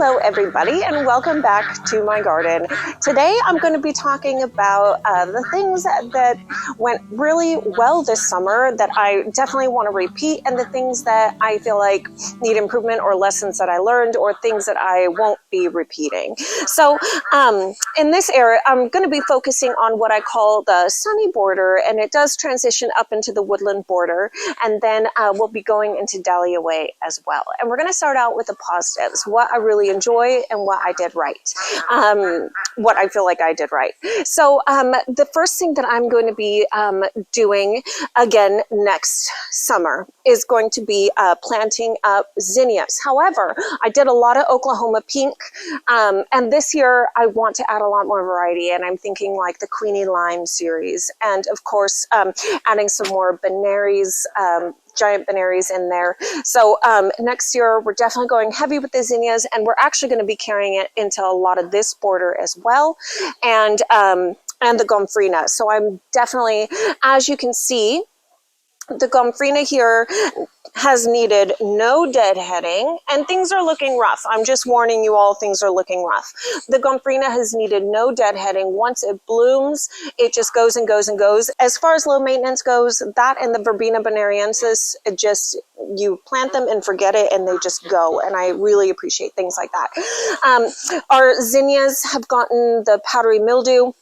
Hello everybody and welcome back to my garden. Today I'm going to be talking about the things that went really well this summer that I definitely want to repeat, and the things that I feel like need improvement, or lessons that I learned, or things that I won't be repeating. So in this area I'm going to be focusing on what I call the sunny border, and it does transition up into the woodland border, and then we'll be going into Dahlia Way as well. And we're going to start out with the positives, what I really enjoy and what I did right, what I feel like I did right. So the first thing that I'm going to be doing again next summer is going to be planting up zinnias. However, I did a lot of Oklahoma pink, and this year I want to add a lot more variety, and I'm thinking like the Queenie Lime series, and of course adding some more Benaries, giant Benaries in there. So next year we're definitely going heavy with the zinnias, and we're actually going to be carrying it into a lot of this border as well, and the gomphrena. So I'm definitely, as you can see, the gomphrena here has needed no deadheading, and things are looking rough. I'm just warning you all, things are looking rough. The gomphrena has needed no deadheading. Once it blooms, it just goes and goes and goes. As far as low maintenance goes, that and the Verbena bonariensis, it just, you plant them and forget it, and they just go. And I really appreciate things like that. Our zinnias have gotten the powdery mildew,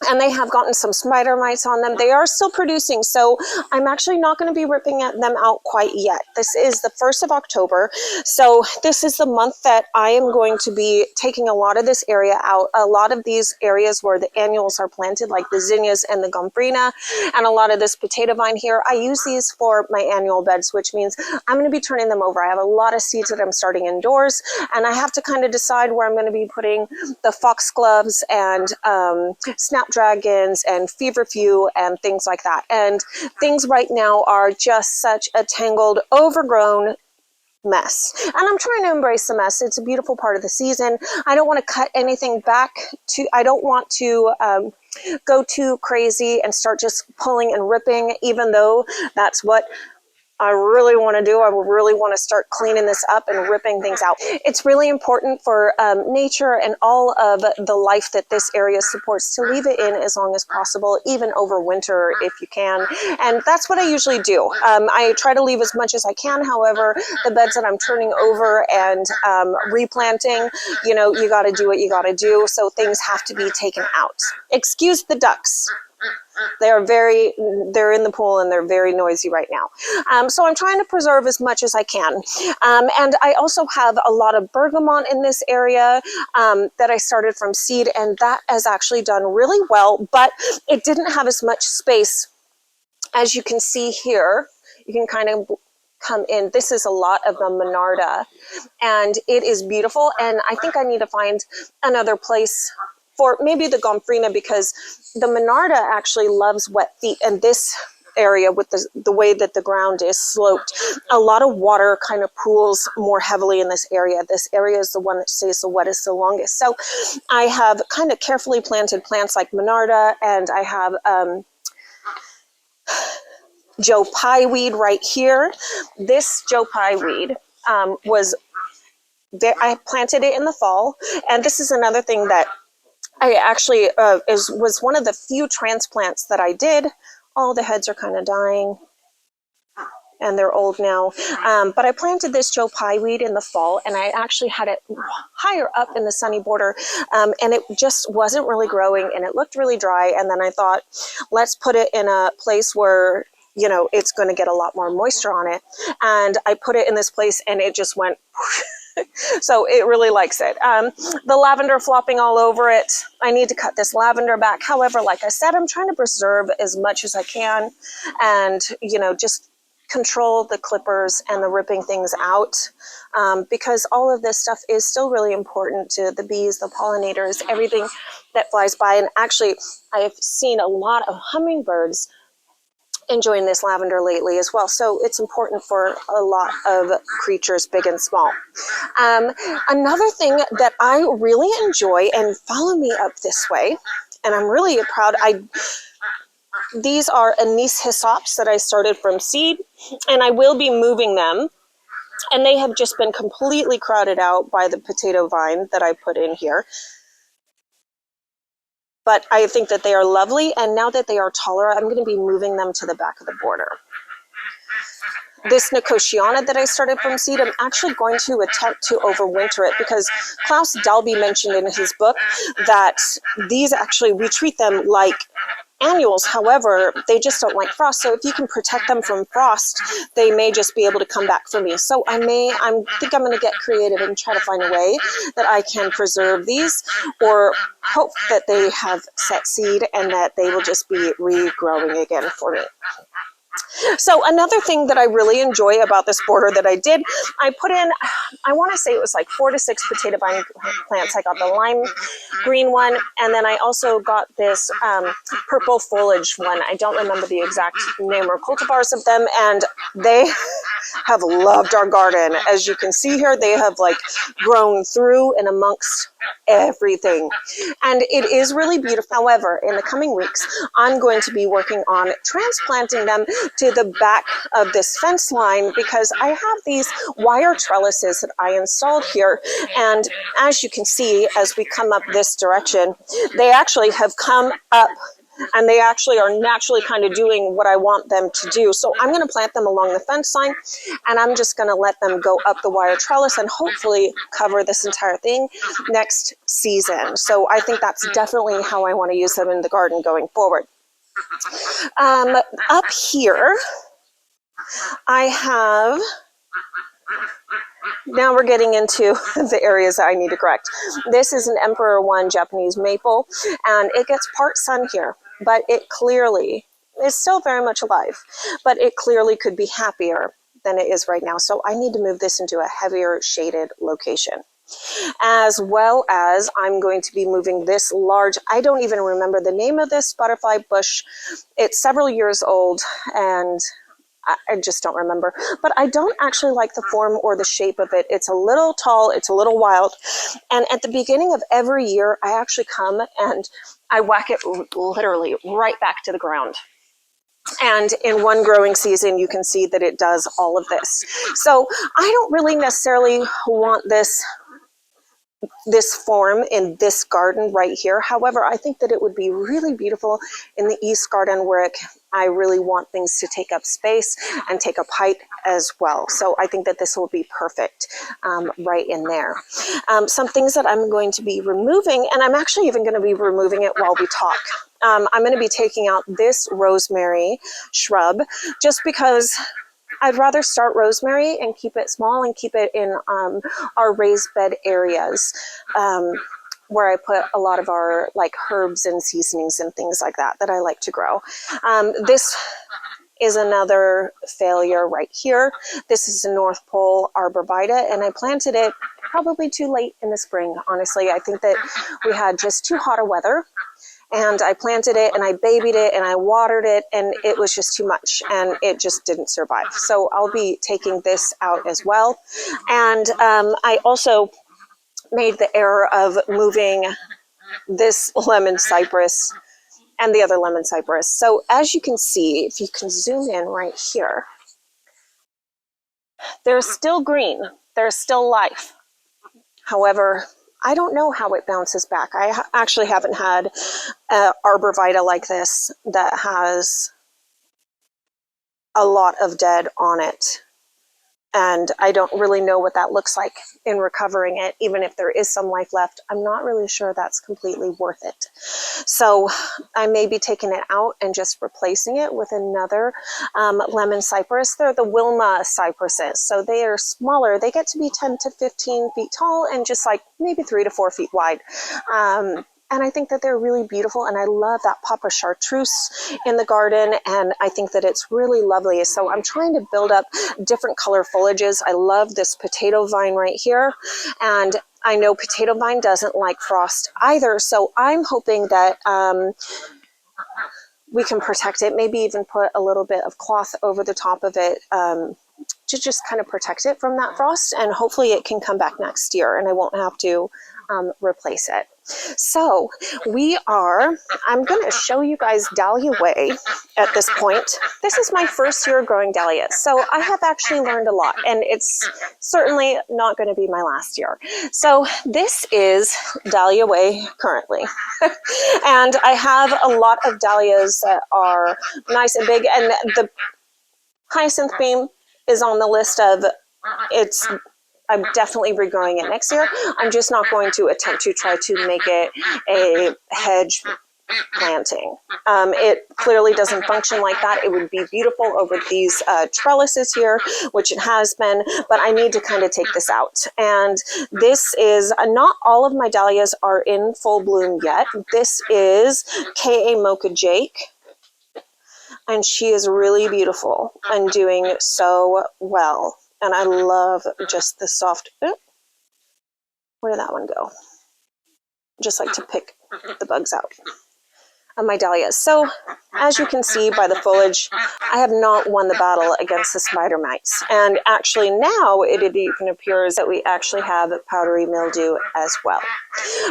and they have gotten some spider mites on them. They are still producing, so I'm actually not going to be ripping them out quite yet. This is the 1st of October, so this is the month that I am going to be taking a lot of this area out. A lot of these areas where the annuals are planted, like the zinnias and the gomphrena, and a lot of this potato vine here, I use these for my annual beds, which means I'm going to be turning them over. I have a lot of seeds that I'm starting indoors, and I have to kind of decide where I'm going to be putting the foxgloves and snapdragons and feverfew and things like that. And things right now are just such a tangled, overgrown mess, and I'm trying to embrace the mess. It's a beautiful part of the season. I don't want to cut anything back to, I don't want to go too crazy and start just pulling and ripping, even though that's what I really want to do. I would really want to start cleaning this up and ripping things out. It's really important for nature and all of the life that this area supports to leave it in as long as possible, even over winter if you can. And that's what I usually do. I try to leave as much as I can. However, the beds that I'm turning over and replanting, you know, you got to do what you got to do. So things have to be taken out. Excuse the ducks. They're in the pool and they're very noisy right now. So I'm trying to preserve as much as I can. And I also have a lot of bergamot in this area that I started from seed, and that has actually done really well, but it didn't have as much space. As you can see here, you can kind of come in. This is a lot of the Monarda, and it is beautiful, and I think I need to find another place for maybe the gomphrena, because the Monarda actually loves wet feet, and this area with the way that the ground is sloped, a lot of water kind of pools more heavily in this area. This area is the one that stays the wettest the longest. So I have kind of carefully planted plants like Monarda, and I have Joe Pye weed right here. This Joe Pye weed I planted it in the fall, and this is another thing that I actually was one of the few transplants that I did. All the heads are kind of dying, and they're old now. But I planted this Joe Pye weed in the fall, and I actually had it higher up in the sunny border, and it just wasn't really growing, and it looked really dry. And then I thought, let's put it in a place where, you know, it's going to get a lot more moisture on it. And I put it in this place, and it just went so it really likes it. The lavender flopping all over it. I need to cut this lavender back. However, like I said, I'm trying to preserve as much as I can, and, you know, just control the clippers and the ripping things out, because all of this stuff is still really important to the bees, the pollinators, everything that flies by. And actually, I've seen a lot of hummingbirds enjoying this lavender lately as well. So it's important for a lot of creatures, big and small. Another thing that I really enjoy, and follow me up this way, and I'm really proud, these are anise hyssops that I started from seed, and I will be moving them And they have just been completely crowded out by the potato vine that I put in here. But I think that they are lovely, and now that they are taller, I'm going to be moving them to the back of the border. This Nicotiana that I started from seed, I'm actually going to attempt to overwinter it, because Klaus Dalby mentioned in his book that these actually, we treat them like annuals. However, they just don't like frost. So if you can protect them from frost, they may just be able to come back for me. So I think I'm going to get creative and try to find a way that I can preserve these, or hope that they have set seed and that they will just be regrowing again for me. So another thing that I really enjoy about this border that I did, I put in, I want to say it was like 4 to 6 potato vine plants. I got the lime green one, and then I also got this purple foliage one. I don't remember the exact name or cultivars of them, and they have loved our garden. As you can see here, they have like grown through and amongst everything, and it is really beautiful. However, in the coming weeks, I'm going to be working on transplanting them to the back of this fence line, because I have these wire trellises that I installed here, and as you can see, as we come up this direction, they actually have come up, and they actually are naturally kind of doing what I want them to do. So I'm going to plant them along the fence line, and I'm just going to let them go up the wire trellis and hopefully cover this entire thing next season. So I think that's definitely how I want to use them in the garden going forward. Up here, I have, now we're getting into the areas that I need to correct. This is an Emperor 1 Japanese maple, and it gets part sun here, but it clearly is still very much alive, but it clearly could be happier than it is right now. So I need to move this into a heavier shaded location. As well as I'm going to be moving this large, I don't even remember the name of this butterfly bush. It's several years old, and I just don't remember, but I don't actually like the form or the shape of it. It's a little tall, it's a little wild, and at the beginning of every year, I actually come and I whack it literally right back to the ground. And in one growing season, you can see that it does all of this. So I don't really necessarily want this form in this garden right here. However, I think that it would be really beautiful in the east garden, where I really want things to take up space and take up height as well. So I think that this will be perfect right in there. Some things that I'm going to be removing, and I'm actually even going to be removing it while we talk. I'm going to be taking out this rosemary shrub, just because I'd rather start rosemary and keep it small and keep it in our raised bed areas, where I put a lot of our like herbs and seasonings and things like that I like to grow. This is another failure right here. This is a North Pole arborvitae, and I planted it probably too late in the spring. Honestly, I think that we had just too hot a weather. And I planted it, and I babied it, and I watered it, and it was just too much, and it just didn't survive. So I'll be taking this out as well. And I also made the error of moving this lemon cypress and the other lemon cypress. So as you can see, if you can zoom in right here, they're still green. There's still life. However, I don't know how it bounces back. I actually haven't had an arborvitae like this that has a lot of dead on it. And I don't really know what that looks like in recovering it. Even if there is some life left, I'm not really sure that's completely worth it. So I may be taking it out and just replacing it with another lemon cypress. They're the Wilma cypresses. So they are smaller. They get to be 10 to 15 feet tall and just like maybe 3 to 4 feet wide. And I think that they're really beautiful, and I love that pop of chartreuse in the garden, and I think that it's really lovely. So I'm trying to build up different color foliages. I love this potato vine right here, and I know potato vine doesn't like frost either, so I'm hoping that we can protect it, maybe even put a little bit of cloth over the top of it to just kind of protect it from that frost, and hopefully it can come back next year and I won't have to replace it. So I'm going to show you guys Dahlia Way at this point. this is my first year growing dahlias, so I have actually learned a lot, and it's certainly not going to be my last year. So this is Dahlia Way currently. And I have a lot of dahlias that are nice and big, and the hyacinth beam is on the list of I'm definitely regrowing it next year. I'm just not going to attempt to try to make it a hedge planting. It clearly doesn't function like that. It would be beautiful over these trellises here, which it has been, but I need to kind of take this out. And this is, not all of my dahlias are in full bloom yet. This is K.A. Mocha Jake, and she is really beautiful and doing so well. And I love just the soft, where did that one go? Just like to pick the bugs out of my dahlias. So as you can see by the foliage, I have not won the battle against the spider mites. And actually now it even appears that we actually have powdery mildew as well.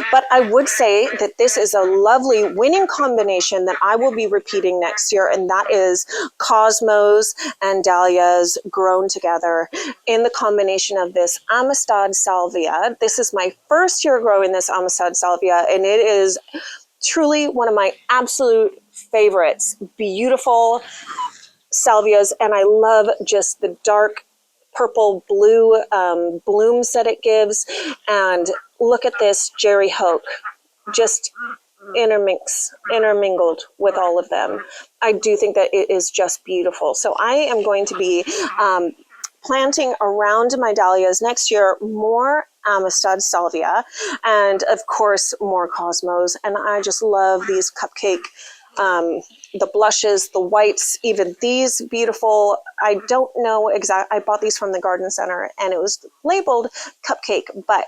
But I would say that this is a lovely winning combination that I will be repeating next year, and that is cosmos and dahlias grown together in the combination of this Amistad salvia. This is my first year growing this Amistad salvia, and it is truly one of my absolute favorites. Beautiful salvias, and I love just the dark purple blue blooms that it gives. And look at this Jerry Hoke, just intermingled with all of them. I do think that it is just beautiful. So I am going to be planting around my dahlias next year more Amistad salvia, and of course more cosmos. And I just love these cupcake, the blushes, the whites, even these beautiful, I don't know exactly, I bought these from the garden center and it was labeled cupcake, but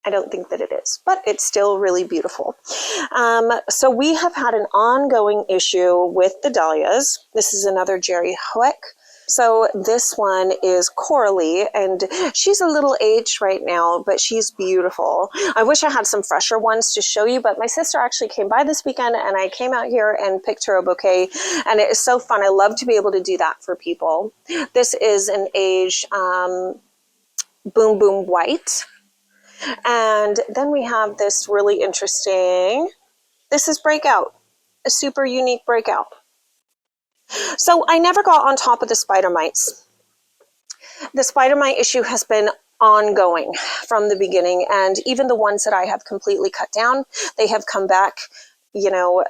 I don't think that it is, but it's still really beautiful. So we have had an ongoing issue with the dahlias. This is another Jerry Hoek. So this one is Coralie, and she's a little aged right now, but she's beautiful. I wish I had some fresher ones to show you, but my sister actually came by this weekend and I came out here and picked her a bouquet, and it is so fun. I love to be able to do that for people. This is an aged Boom Boom White. And then we have this really interesting, this is Breakout, a super unique Breakout. So I never got on top of the spider mites. The spider mite issue has been ongoing from the beginning, and even the ones that I have completely cut down, they have come back, you know,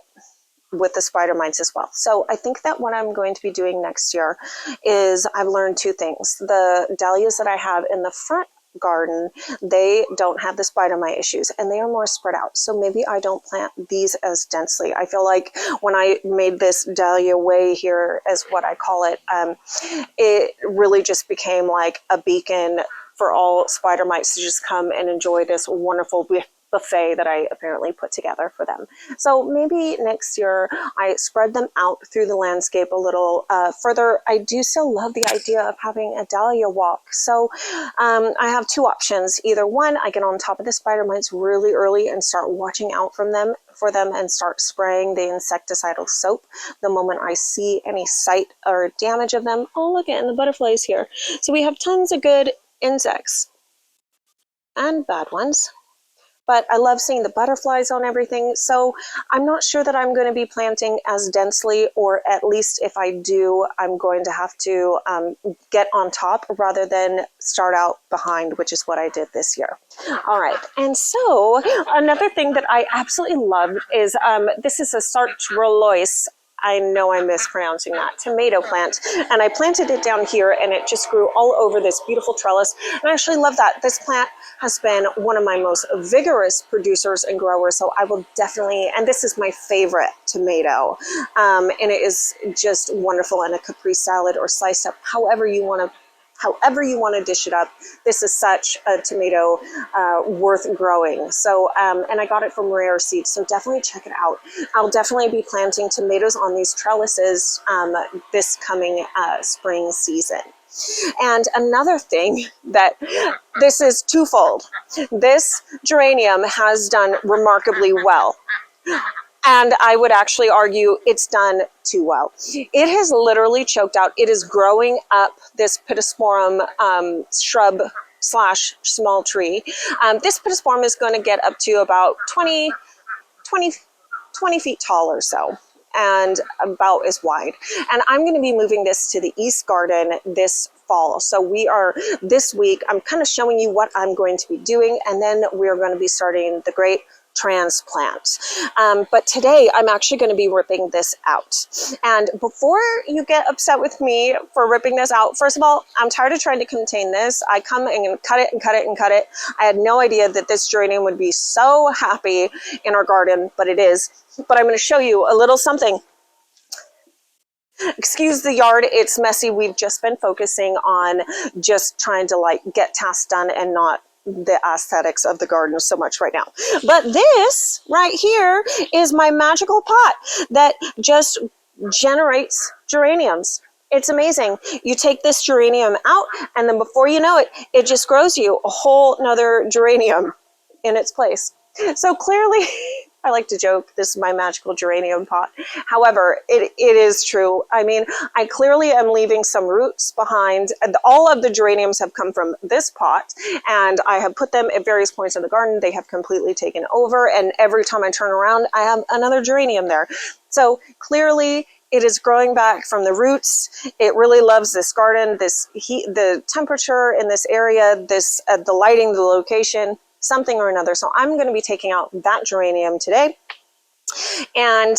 with the spider mites as well. So I think that what I'm going to be doing next year is, I've learned two things. The dahlias that I have in the front garden, they don't have the spider mite issues and they are more spread out. So maybe I don't plant these as densely. I feel like when I made this Dahlia Way here, as what I call it, it really just became like a beacon for all spider mites to just come and enjoy this wonderful buffet that I apparently put together for them. So maybe next year I spread them out through the landscape a little further. I do still love the idea of having a dahlia walk. So I have two options. Either one, I get on top of the spider mites really early and start watching out for them and start spraying the insecticidal soap the moment I see any sight or damage of them. Oh, look at, and the butterflies here. So we have tons of good insects and bad ones. But I love seeing the butterflies on everything. So I'm not sure that I'm going to be planting as densely, or at least if I do, I'm going to have to get on top rather than start out behind, which is what I did this year. All right. And so another thing that I absolutely loved is this is a Sartrelois. I know I'm mispronouncing that, tomato plant. And I planted it down here and it just grew all over this beautiful trellis. And I actually love that. This plant has been one of my most vigorous producers and growers. So I will definitely, and this is my favorite tomato. And it is just wonderful in a Capri salad or sliced up, however you want to dish it up. This is such a tomato worth growing. So, and I got it from Rare Seeds, so definitely check it out. I'll definitely be planting tomatoes on these trellises this coming spring season. And another thing that this is twofold. This geranium has done remarkably well. And I would actually argue it's done too well. It has literally choked out. It is growing up this pittosporum shrub slash small tree. This pittosporum is going to get up to about 20 feet tall or so, and about as wide. And I'm going to be moving this to the East Garden this fall. So this week, I'm kind of showing you what I'm going to be doing, and then we're going to be starting the great transplant. But today I'm actually going to be ripping this out. And before you get upset with me for ripping this out, first of all, I'm tired of trying to contain this. I come and cut it and cut it and cut it. I had no idea that this geranium would be so happy in our garden, but it is. But I'm going to show you a little something. Excuse the yard, it's messy. We've just been focusing on just trying to like get tasks done and not the aesthetics of the garden so much right now. But this right here is my magical pot that just generates geraniums. It's amazing. You take this geranium out, and then before you know it, it just grows you a whole nother geranium in its place. So clearly, I like to joke, this is my magical geranium pot. However, it is true. I mean, I clearly am leaving some roots behind. All of the geraniums have come from this pot, and I have put them at various points in the garden. They have completely taken over, and every time I turn around, I have another geranium there. So clearly, it is growing back from the roots. It really loves this garden, this heat, the temperature in this area, this the lighting, the location, something or another. So I'm going to be taking out that geranium today, and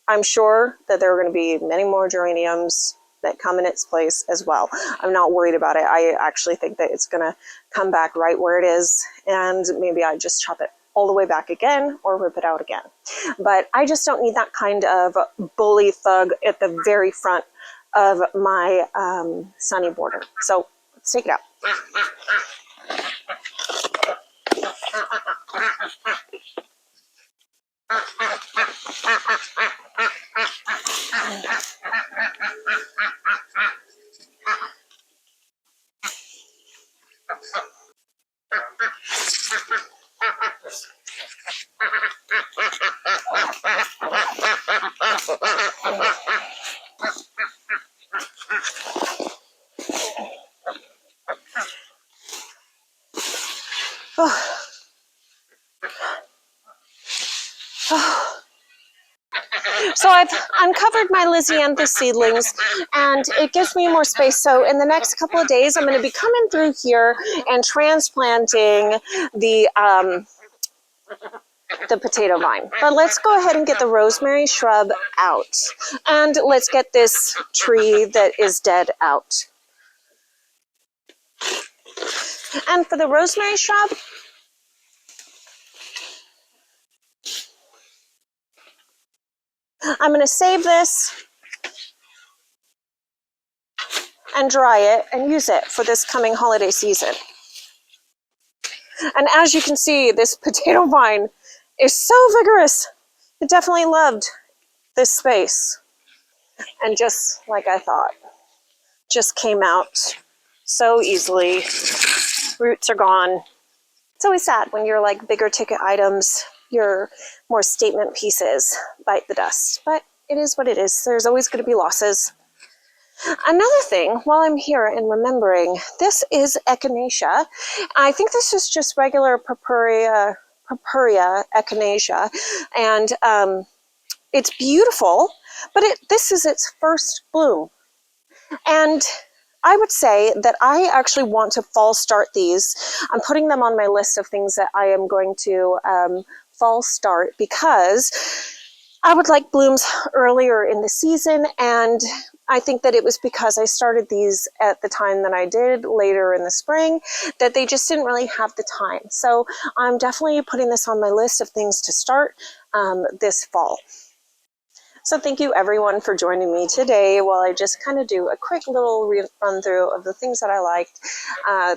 I'm sure that there are going to be many more geraniums that come in its place as well. I'm not worried about it. I actually think that it's going to come back right where it is, and maybe I just chop it all the way back again or rip it out again. But I just don't need that kind of bully thug at the very front of my sunny border. So let's take it out. So I've uncovered my Lysiantha seedlings, and it gives me more space. So in the next couple of days, I'm going to be coming through here and transplanting the potato vine. But let's go ahead and get the rosemary shrub out, and let's get this tree that is dead out. And for the rosemary shrub, I'm going to save this and dry it and use it for this coming holiday season. And as you can see, this potato vine is so vigorous. It definitely loved this space. And just like I thought, just came out so easily. Roots are gone. It's always sad when your like bigger ticket items, your more statement pieces bite the dust, but it is what it is. There's always going to be losses. Another thing, while I'm here and remembering, this is echinacea. I think this is just regular purpurea echinacea, and it's beautiful, but this is its first bloom. And I would say that I actually want to fall start these. I'm putting them on my list of things that I am going to fall start, because I would like blooms earlier in the season, and I think that it was because I started these at the time that I did later in the spring that they just didn't really have the time. So I'm definitely putting this on my list of things to start this fall. So thank you everyone for joining me today while I just kind of do a quick little run through of the things that I liked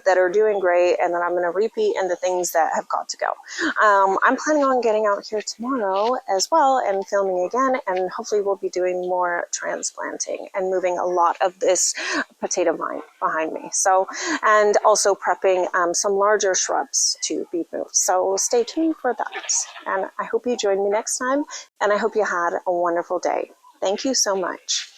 that are doing great, and then I'm going to repeat and the things that have got to go. I'm planning on getting out here tomorrow as well and filming again, and hopefully we'll be doing more transplanting and moving a lot of this potato vine behind me. So, and also prepping some larger shrubs to be moved. So stay tuned for that. And I hope you join me next time, and I hope you had a wonderful day. Thank you so much.